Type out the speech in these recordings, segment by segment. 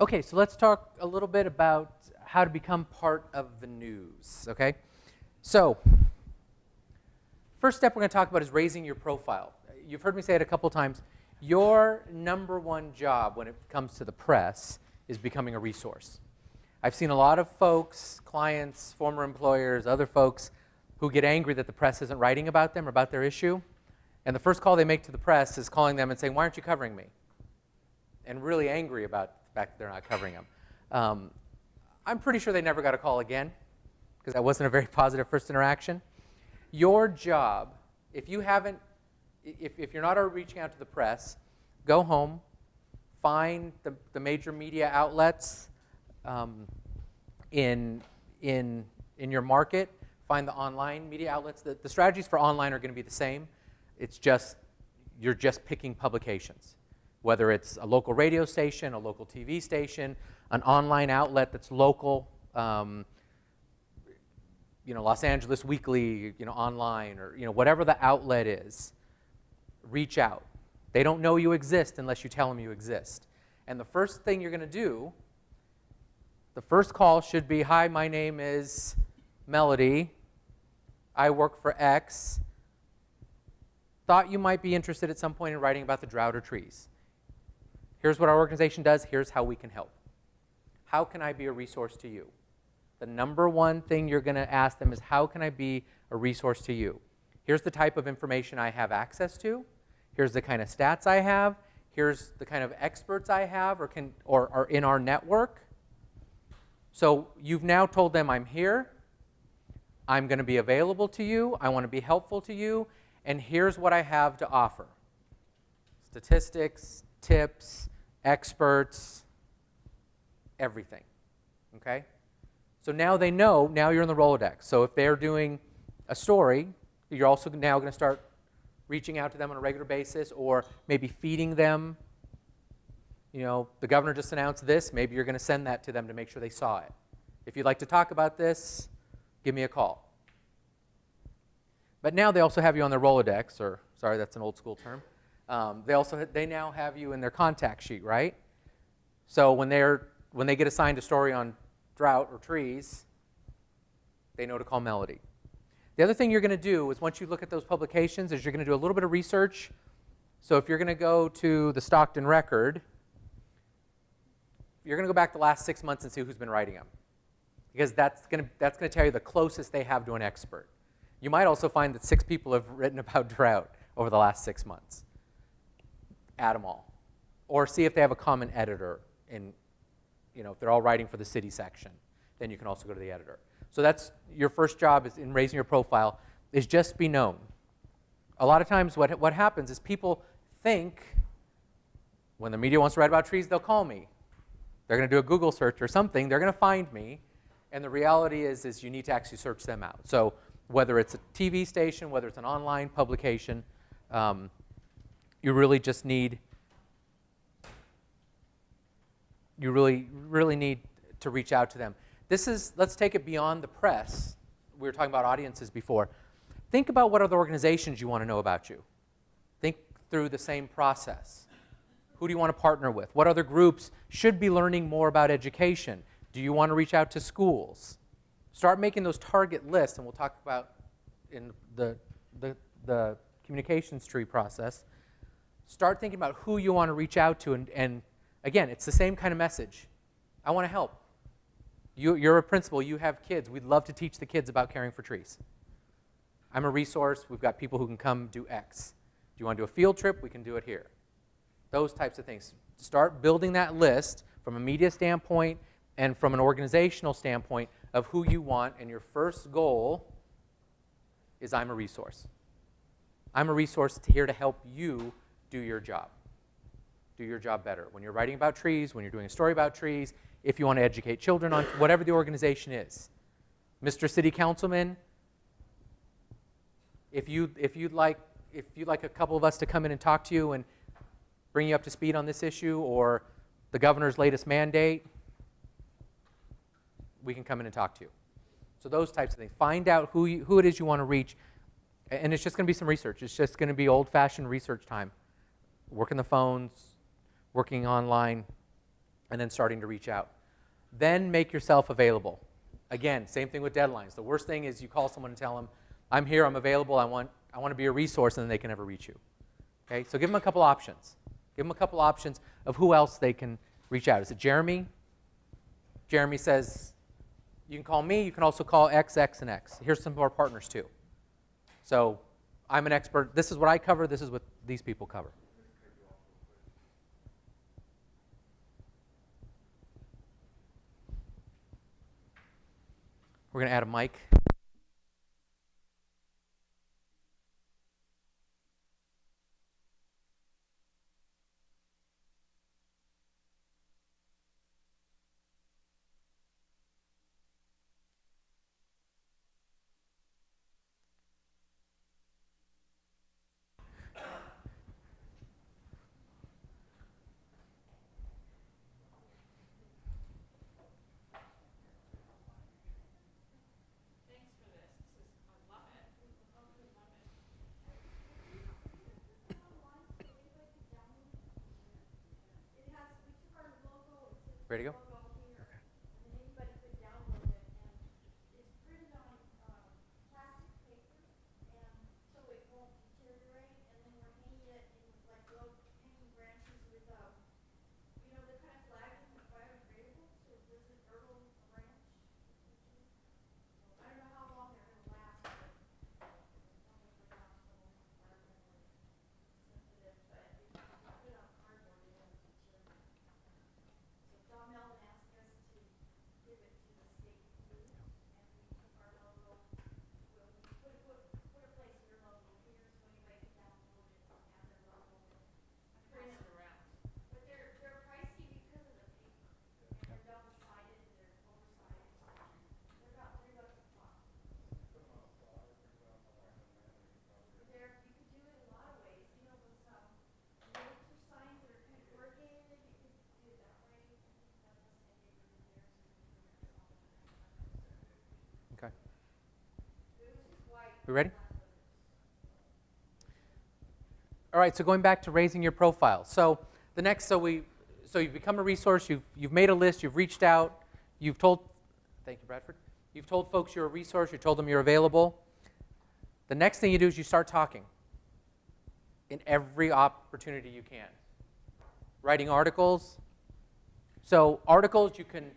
Okay, so let's talk a little bit about how to become part of the news, okay? So, first step we're going to talk about is raising your profile. You've heard me say it a couple times. Your number one job when it comes to the press is becoming a resource. I've seen a lot of folks, clients, former employers, other folks who get angry that the press isn't writing about them or about their issue. And the first call they make to the press is calling them and saying, "Why aren't you covering me?" And really angry about the fact that they're not covering them. I'm pretty sure they never got a call again because that wasn't a very positive first interaction. Your job, if you haven't, if you're not already reaching out to the press, go home, find the major media outlets in your market, find the online media outlets. The strategies for online are going to be the same. It's just, you're just picking publications. Whether it's a local radio station, a local TV station, an online outlet that's local, Los Angeles Weekly, online, or whatever the outlet is, reach out. They don't know you exist unless you tell them you exist. And the first thing you're going to do, the first call should be, "Hi, my name is Melody. I work for X. Thought you might be interested at some point in writing about the drought or trees. Here's what our organization does. Here's how we can help. How can I be a resource to you?" The number one thing you're going to ask them is, how can I be a resource to you? Here's the type of information I have access to. Here's the kind of stats I have. Here's the kind of experts I have or are in our network. So you've now told them, I'm here. I'm going to be available to you. I want to be helpful to you. And here's what I have to offer. Statistics, tips, experts, everything, okay? So now they know, now you're in the Rolodex. So if they're doing a story, you're also now going to start reaching out to them on a regular basis or maybe feeding them. The governor just announced this, maybe you're going to send that to them to make sure they saw it. If you'd like to talk about this, give me a call. But now they also have you on their Rolodex, or sorry, that's an old school term. They now have you in their contact sheet, right? So when they get assigned a story on drought or trees, they know to call Melody. The other thing you're going to do is once you look at those publications is you're going to do a little bit of research. So if you're going to go to the Stockton Record, you're going to go back the last 6 months and see who's been writing them. Because that's going to tell you the closest they have to an expert. You might also find that 6 people have written about drought over the last 6 months. Add them all. Or see if they have a common editor if they're all writing for the city section, then you can also go to the editor. So that's your first job is in raising your profile, is just be known. A lot of times what happens is people think when the media wants to write about trees, they'll call me. They're going to do a Google search or something, they're going to find me, and the reality is you need to actually search them out. So whether it's a TV station, whether it's an online publication, you really just need, you really need to reach out to them. Let's take it beyond the press. We were talking about audiences before. Think about what other organizations you want to know about you. Think through the same process. Who do you want to partner with? What other groups should be learning more about education? Do you want to reach out to schools? Start making those target lists, and we'll talk about in the communications tree process. Start thinking about who you want to reach out to, and again, it's the same kind of message. I want to help. You're a principal, you have kids. We'd love to teach the kids about caring for trees. I'm a resource. We've got people who can come do X. Do you want to do a field trip? We can do it here. Those types of things. Start building that list from a media standpoint and from an organizational standpoint of who you want, and your first goal is I'm a resource. I'm a resource here to help you do your job. Do your job better. When you're writing about trees, when you're doing a story about trees, if you want to educate children on whatever the organization is. Mr. City Councilman, if you'd like a couple of us to come in and talk to you and bring you up to speed on this issue, or the governor's latest mandate, we can come in and talk to you. So those types of things. Find out who it is you want to reach, and it's just going to be some research. It's just going to be old-fashioned research time. Working the phones, working online, and then starting to reach out. Then make yourself available. Again, same thing with deadlines. The worst thing is you call someone and tell them, I'm here, I'm available, I want to be a resource, and then they can never reach you. Okay, so give them a couple options. Give them a couple options of who else they can reach out. Is it Jeremy? Jeremy says, you can call me, you can also call X, X, and X. Here's some of our partners too. So I'm an expert, this is what I cover, this is what these people cover. We're going to add a mic. Ready to go? Okay. We ready? All right, so going back to raising your profile. So the next, so you've become a resource, you've made a list, you've reached out, you've told, thank you, Bradford. You've told folks you're a resource, you told them you're available. The next thing you do is you start talking in every opportunity you can. Writing articles. So articles, you can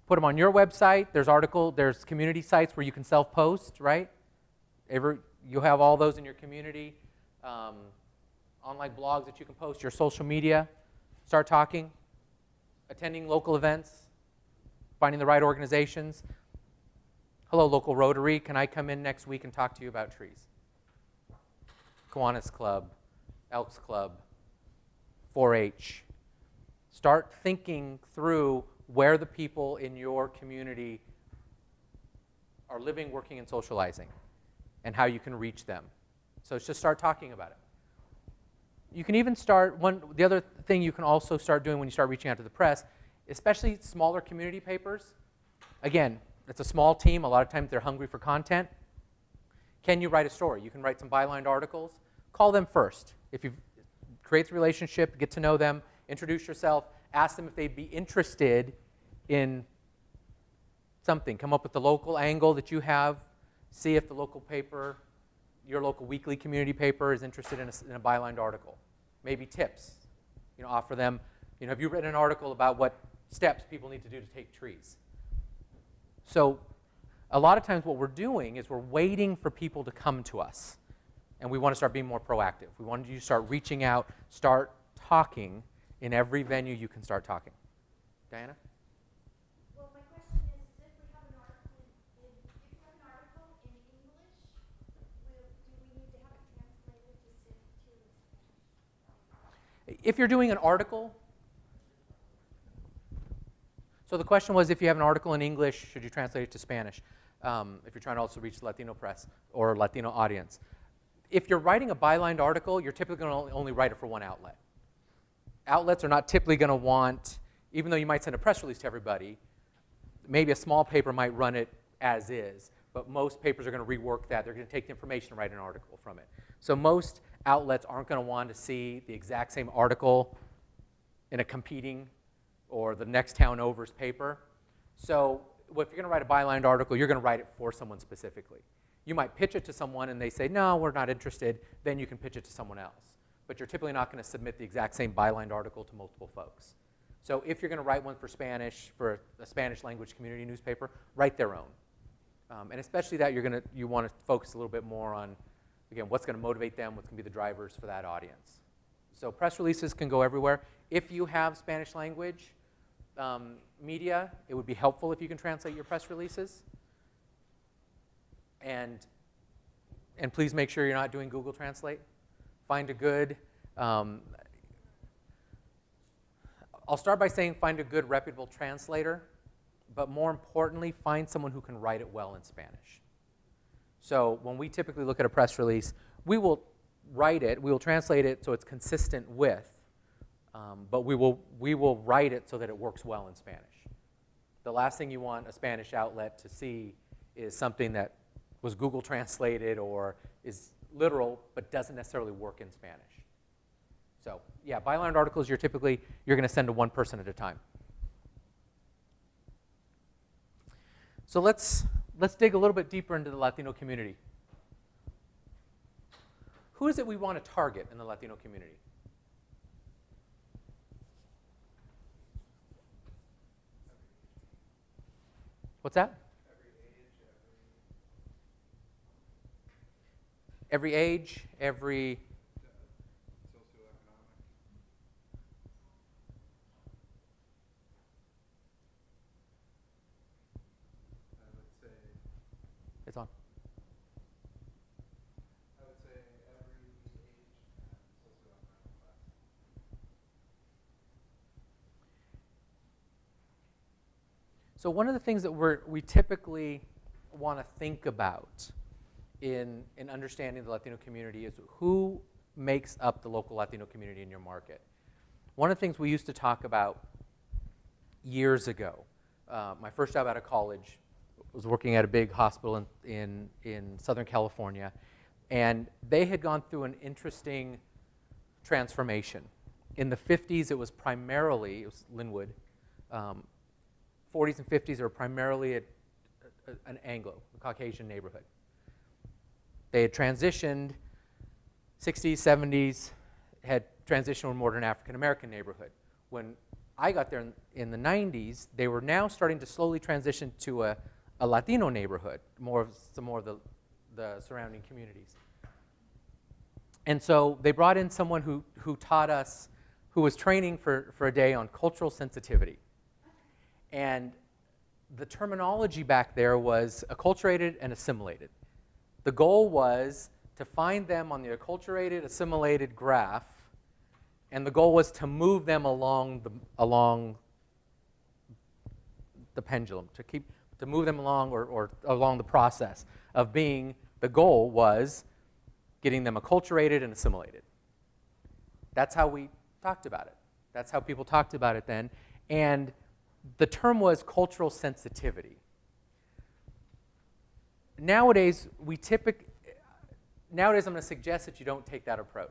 put them on your website. There's community sites where you can self-post, right? You have all those in your community. Online blogs that you can post, your social media. Start talking. Attending local events. Finding the right organizations. Hello, local Rotary. Can I come in next week and talk to you about trees? Kiwanis Club, Elks Club, 4-H. Start thinking through where the people in your community are living, working, and socializing, and how you can reach them. So just start talking about it. You can even start, the other thing you can also start doing when you start reaching out to the press, especially smaller community papers. Again, it's a small team. A lot of times they're hungry for content. Can you write a story? You can write some bylined articles. Call them first. If you create the relationship, get to know them, introduce yourself, ask them if they'd be interested in something. Come up with the local angle that you have. See if the local paper, your local weekly community paper, is interested in a bylined article. Maybe tips. Offer them, have you written an article about what steps people need to do to take trees? So a lot of times what we're doing is we're waiting for people to come to us. And we want to start being more proactive. We want you to start reaching out, start talking in every venue you can start talking. Diana? Well, my question is, if we have an article in English, do we need to have it translated to Spanish? If you're doing an article, so the question was, if you have an article in English, should you translate it to Spanish? If you're trying to also reach the Latino press or Latino audience. If you're writing a bylined article, you're typically going to only write it for one outlet. Outlets are not typically going to want, even though you might send a press release to everybody, maybe a small paper might run it as is, but most papers are going to rework that. They're going to take the information and write an article from it. So most outlets aren't going to want to see the exact same article in a competing or the next town over's paper. So if you're going to write a bylined article, you're going to write it for someone specifically. You might pitch it to someone and they say, no, we're not interested. Then you can pitch it to someone else. But you're typically not going to submit the exact same bylined article to multiple folks. So if you're going to write one for Spanish, for a Spanish language community newspaper, write their own. And especially that you want to focus a little bit more on, again, what's going to motivate them, what's going to be the drivers for that audience. So press releases can go everywhere. If you have Spanish language media, it would be helpful if you can translate your press releases. And please make sure you're not doing Google Translate. Find a good, I'll start by saying find a good reputable translator, but more importantly, find someone who can write it well in Spanish. So when we typically look at a press release, we will write it, we will translate it so it's consistent with, but we will write it so that it works well in Spanish. The last thing you want a Spanish outlet to see is something that was Google translated or is literal but doesn't necessarily work in Spanish. So yeah, bylined articles you're going to send to one person at a time. So let's dig a little bit deeper into the Latino community. Who is it we want to target in the Latino community? What's that? Every age, every socioeconomic. I would say it's on. every age and socioeconomic class. So one of the things that we typically want to think about in understanding the Latino community is who makes up the local Latino community in your market. One of the things we used to talk about years ago, my first job out of college was working at a big hospital in Southern California, and they had gone through an interesting transformation. In the 50s, it was Linwood. 40s and 50s were primarily an Anglo, a Caucasian neighborhood. They had transitioned, 60s, 70s, had transitioned to a more African American neighborhood. When I got there in the 90s, they were now starting to slowly transition to a Latino neighborhood, some more of the surrounding communities. And so they brought in someone who taught us, who was training for a day on cultural sensitivity. And the terminology back there was acculturated and assimilated. The goal was to find them on the acculturated, assimilated graph, and the goal was to move them along the pendulum, to move them along or along the process of being, the goal was getting them acculturated and assimilated. That's how we talked about it. That's how people talked about it then. And the term was cultural sensitivity. Nowadays, I'm going to suggest that you don't take that approach.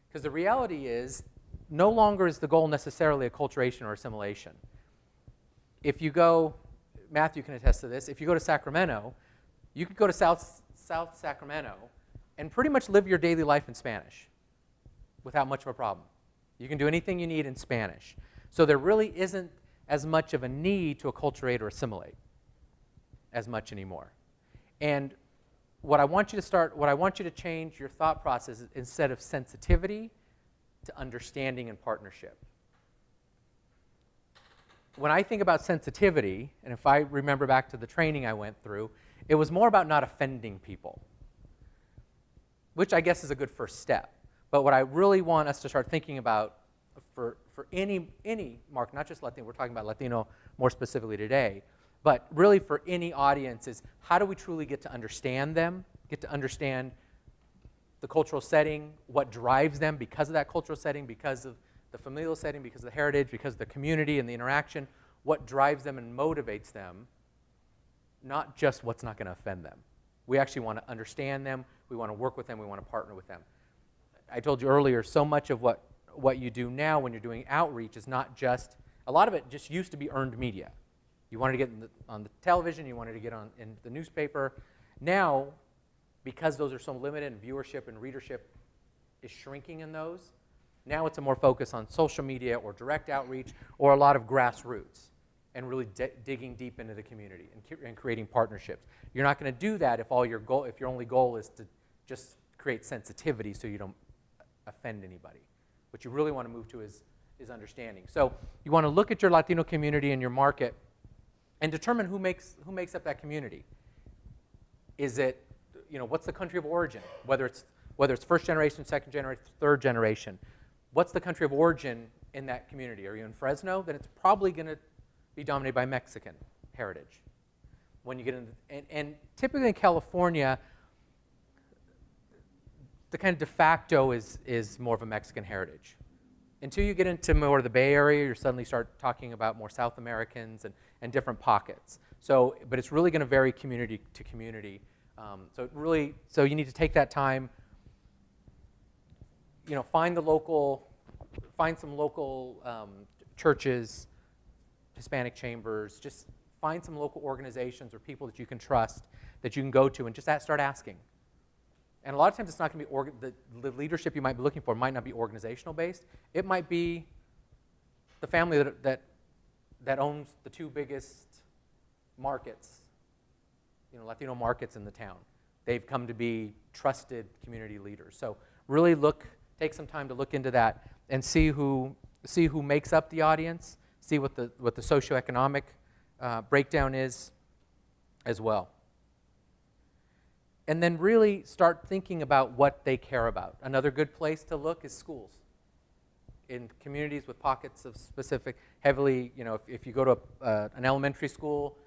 Because the reality is, no longer is the goal necessarily acculturation or assimilation. If you go, Matthew can attest to this, if you go to Sacramento, you could go to South Sacramento and pretty much live your daily life in Spanish without much of a problem. You can do anything you need in Spanish. So there really isn't as much of a need to acculturate or assimilate as much anymore. And what I want you to change your thought process is instead of sensitivity to understanding and partnership. When I think about sensitivity, and if I remember back to the training I went through, it was more about not offending people, which I guess is a good first step. But what I really want us to start thinking about for any market, not just Latino, we're talking about Latino more specifically today, but really for any audience is how do we truly get to understand them, get to understand the cultural setting, what drives them because of that cultural setting, because of the familial setting, because of the heritage, because of the community and the interaction, what drives them and motivates them, not just what's not going to offend them. We actually want to understand them, we want to work with them, we want to partner with them. I told you earlier, so much of what you do now when you're doing outreach is not just A lot of it just used to be earned media. You wanted to get on the television, you wanted to get on in the newspaper. Now, because those are so limited and viewership and readership is shrinking in those, now it's a more focus on social media or direct outreach or a lot of grassroots and really digging deep into the community and creating partnerships. You're not going to do that if your only goal is to just create sensitivity so you don't offend anybody. What you really want to move to is understanding. So you want to look at your Latino community and your market and determine who makes up that community. Is it, what's the country of origin? Whether it's first generation, second generation, third generation. What's the country of origin in that community? Are you in Fresno? Then it's probably going to be dominated by Mexican heritage. When you get into, and typically in California, the kind of de facto is more of a Mexican heritage. Until you get into more of the Bay Area, you suddenly start talking about more South Americans and different pockets. So, but it's really going to vary community to community. So you need to take that time. Find some local churches, Hispanic chambers. Just find some local organizations or people that you can trust that you can go to and just start asking. And a lot of times it's not going to be, the leadership you might be looking for might not be organizational based. It might be the family that owns the two biggest markets, Latino markets in the town. They've come to be trusted community leaders. So really take some time to look into that and see who makes up the audience, see what the socioeconomic breakdown is as well. And then really start thinking about what they care about. Another good place to look is schools. In communities with pockets of specific, heavily, if you go to an elementary school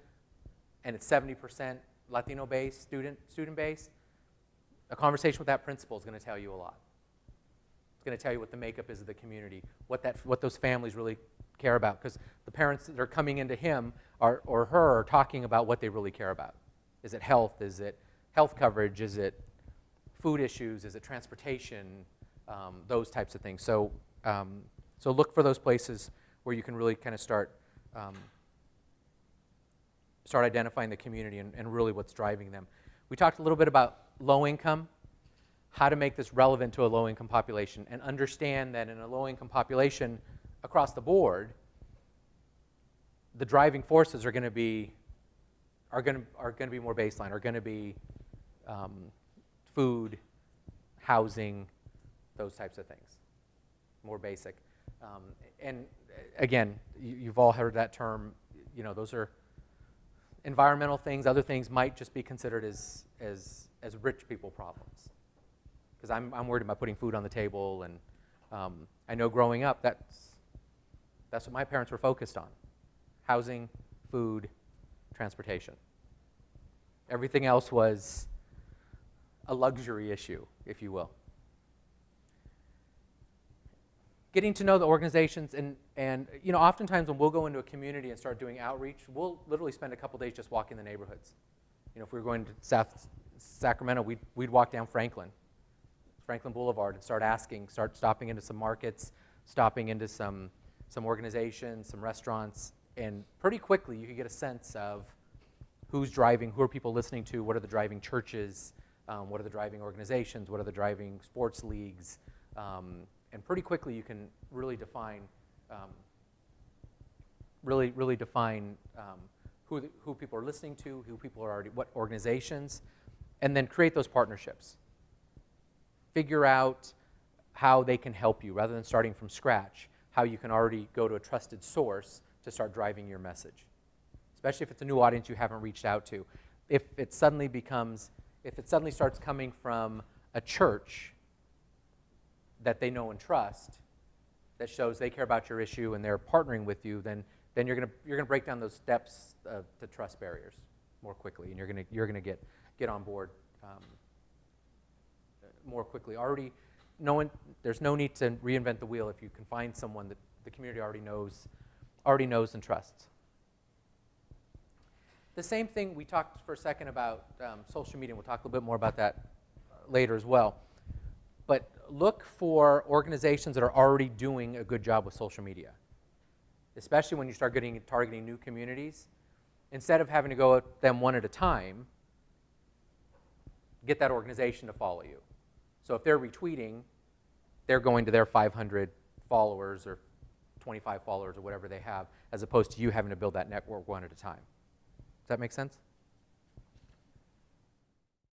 and it's 70% Latino-based, student-based, a conversation with that principal is going to tell you a lot. It's going to tell you what the makeup is of the community, what those families really care about, because the parents that are coming into him or her are talking about what they really care about. Is it health? Is it health coverage? Is it food issues? Is it transportation? Those types of things. So look for those places where you can really kind of start identifying the community and really what's driving them. We talked a little bit about low income, how to make this relevant to a low income population, and understand that in a low income population across the board, the driving forces are going to be more baseline, are going to be food, housing, those types of things, more basic. And again, you've all heard that term. Those are environmental things. Other things might just be considered as rich people problems. Because I'm worried about putting food on the table, and I know growing up that's what my parents were focused on: housing, food, transportation. Everything else was a luxury issue, if you will. Getting to know the organizations, and oftentimes when we'll go into a community and start doing outreach, we'll literally spend a couple days just walking the neighborhoods. If we were going to South Sacramento, we'd walk down Franklin Boulevard and start stopping into some markets, stopping into some organizations, some restaurants, and pretty quickly you could get a sense of who's driving, who are people listening to, what are the driving churches, what are the driving organizations, what are the driving sports leagues, and pretty quickly you can really define who people are listening to, who people are already, what organizations, and then create those partnerships. Figure out how they can help you rather than starting from scratch, how you can already go to a trusted source to start driving your message, especially if it's a new audience you haven't reached out to. If it suddenly starts coming from a church that they know and trust, that shows they care about your issue and they're partnering with you, then you're gonna break down those steps to trust barriers more quickly, and you're gonna get on board more quickly. There's no need to reinvent the wheel if you can find someone that the community already knows and trusts. The same thing, we talked for a second about social media, and we'll talk a little bit more about that later as well. But look for organizations that are already doing a good job with social media. especially when you start targeting new communities, instead of having to go at them one at a time, get that organization to follow you. So if they're retweeting, they're going to their 500 followers or 25 followers or whatever they have, as opposed to you having to build that network one at a time. Does that make sense?